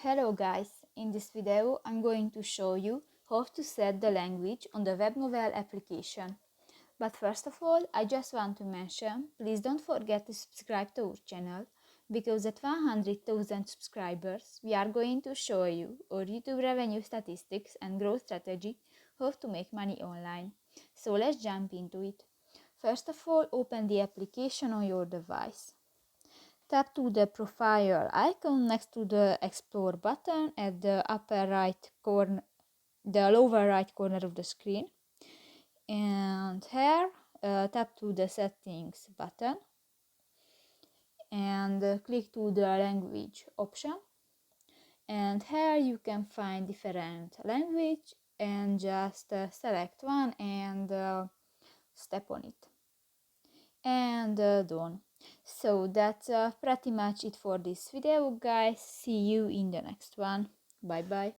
Hello guys, in this video I'm going to show you how to set the language on the Webnovel application. But first of all, I just want to mention, please don't forget to subscribe to our channel, because at 100,000 subscribers we are going to show you our YouTube revenue statistics and growth strategy, how to make money online. So let's jump into it. First of all, open the application on your device. Tap to the profile icon next to the Explore button at the upper right corner, the lower right corner of the screen. And here, tap to the Settings button and click to the Language option. And here you can find different language and just select one and step on it. And done. So that's pretty much it for this video, guys. See you in the next one. Bye bye.